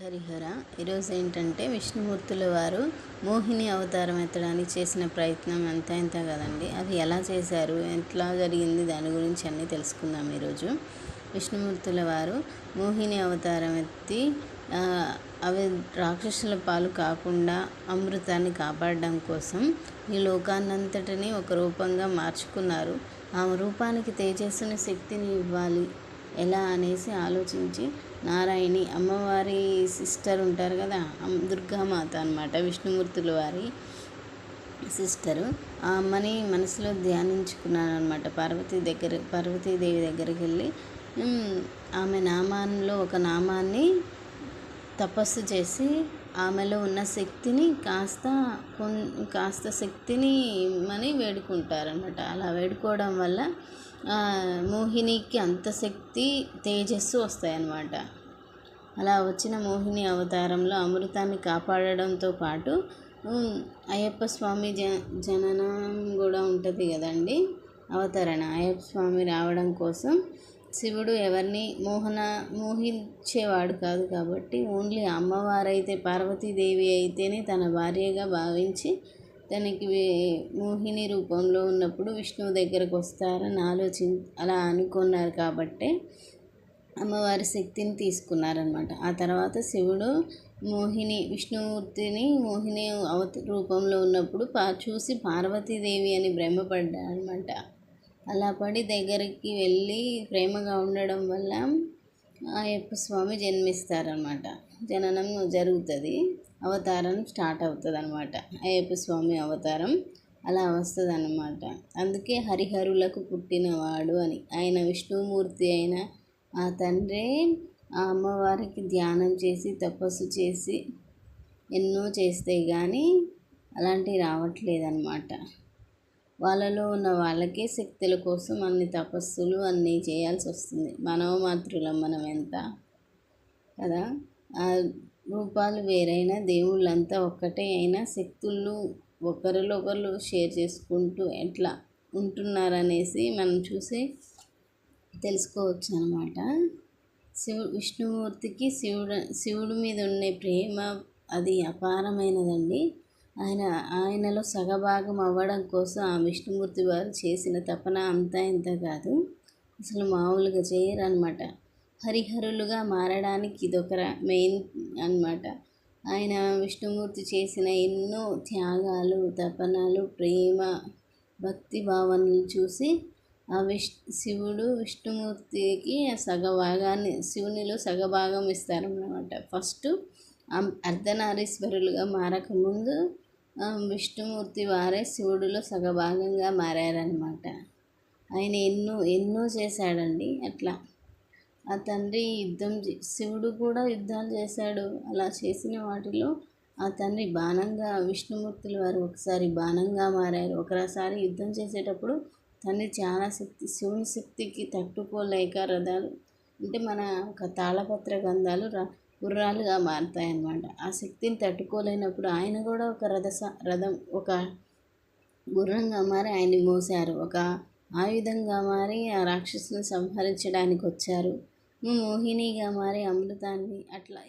హరిహర. ఈరోజు ఏంటంటే విష్ణుమూర్తుల వారు మోహిని అవతారం ఎత్తడానికి చేసిన ప్రయత్నం అంతా ఇంత కదండి. అది ఎలా చేశారు, ఎట్లా జరిగింది, దాని గురించి అన్నీ తెలుసుకుందాం ఈరోజు. విష్ణుమూర్తుల వారు మోహిని అవతారం ఎత్తి అవి రాక్షసుల పాలు కాకుండా అమృతాన్ని కాపాడడం కోసం ఈ లోకాన్నంతటినీ ఒక రూపంగా మార్చుకున్నారు. ఆ రూపానికి తేజస్సుని, శక్తిని ఇవ్వాలి ఎలా అనేసి ఆలోచించి నారాయణి అమ్మవారి సిస్టర్ ఉంటారు కదా, దుర్గామాత అనమాట, విష్ణుమూర్తుల వారి సిస్టరు. ఆ అమ్మని మనసులో ధ్యానించుకున్నాను అనమాట. పార్వతీదేవి దగ్గరికి వెళ్ళి ఆమె నామాల్లో ఒక నామాన్ని తపస్సు చేసి ఆమెలో ఉన్న శక్తిని కాస్త శక్తిని వేడుకుంటారనమాట. అలా వేడుకోవడం వల్ల మోహినికి అంత శక్తి, తేజస్సు వస్తాయన్నమాట. అలా వచ్చిన మోహిని అవతారంలో అమృతాన్ని కాపాడడంతో పాటు అయ్యప్ప స్వామి జననం కూడా ఉంటుంది కదండి, అవతరణ. అయ్యప్ప స్వామి రావడం కోసం శివుడు ఎవరిని మోహించేవాడు కాదు కాబట్టి ఓన్లీ అమ్మవారైతే, పార్వతీదేవి అయితేనే తన భార్యగా భావించి తనకి మోహిని రూపంలో ఉన్నప్పుడు విష్ణువు దగ్గరకు వస్తారని అలా అనుకున్నారు కాబట్టి అమ్మవారి శక్తిని తీసుకున్నారనమాట. ఆ తర్వాత శివుడు విష్ణుమూర్తిని మోహిని రూపంలో ఉన్నప్పుడు చూసి పార్వతీదేవి అని భ్రమపడ్డారనమాట. అలా పడి దగ్గరికి వెళ్ళి ప్రేమగా ఉండడం వల్ల అయ్యప్ప స్వామి జన్మిస్తారనమాట. జననం జరుగుతుంది, అవతారం స్టార్ట్ అవుతుంది అనమాట. అయ్యప్ప స్వామి అవతారం అలా వస్తుంది అన్నమాట. అందుకే హరిహరులకు పుట్టినవాడు అని. ఆయన విష్ణుమూర్తి అయిన ఆ తండ్రి ఆ అమ్మవారికి ధ్యానం చేసి తపస్సు చేసి ఎన్నో చేస్తే కానీ అలాంటివి రావట్లేదన్నమాట. వాళ్ళలో ఉన్న వాళ్ళకే శక్తుల కోసం అన్ని తపస్సులు అన్నీ చేయాల్సి వస్తుంది. మాత్రులం మనం ఎంత కదా. ఆ రూపాలు వేరైనా దేవుళ్ళంతా ఒక్కటే అయినా శక్తులు ఒకరిలో ఒకరు షేర్ చేసుకుంటూ ఎట్లా ఉంటున్నారనేసి మనం చూసి తెలుసుకోవచ్చు అనమాట. విష్ణుమూర్తికి శివుడి మీద ఉండే ప్రేమ అది అపారమైనదండి. ఆయనలో సగభాగం అవ్వడం కోసం ఆ విష్ణుమూర్తి వారు చేసిన తపన అంతా ఇంత కాదు, అసలు మామూలుగా చేయరనమాట. హరిహరులుగా మారడానికి ఇదొక మెయిన్ అనమాట. ఆయన విష్ణుమూర్తి చేసిన ఎన్నో త్యాగాలు, తపనలు, ప్రేమ, భక్తి భావనలు చూసి ఆ శివుడు విష్ణుమూర్తికి శివునిలో సగభాగం ఇస్తారన్నమాట. ఫస్ట్ అర్ధనారీశ్వరులుగా మారకముందు విష్ణుమూర్తి వారే శివుడిలో సగభాగంగా మారారనమాట. ఆయన ఎన్నో చేశాడండి. అట్లా ఆ తండ్రి శివుడు కూడా యుద్ధాలు చేశాడు. అలా చేసిన వాటిలో ఆ తండ్రి బాణంగా, విష్ణుమూర్తుల వారు ఒకసారి బాణంగా మారారు. ఒకసారి యుద్ధం చేసేటప్పుడు తండ్రి చాలా శివుని శక్తికి తట్టుకోలేక రథాలు అంటే మన ఒక తాళపత్ర గంధాలు గుర్రాలుగా మారుతాయన్నమాట. ఆ శక్తిని తట్టుకోలేనప్పుడు ఆయన కూడా ఒక గుర్రంగా మారి ఆయన్ని మోసారు. ఒక ఆయుధంగా మారి ఆ రాక్షసుని సంహరించడానికి వచ్చారు. మోహినిగా మారి అమృతాన్ని అట్లా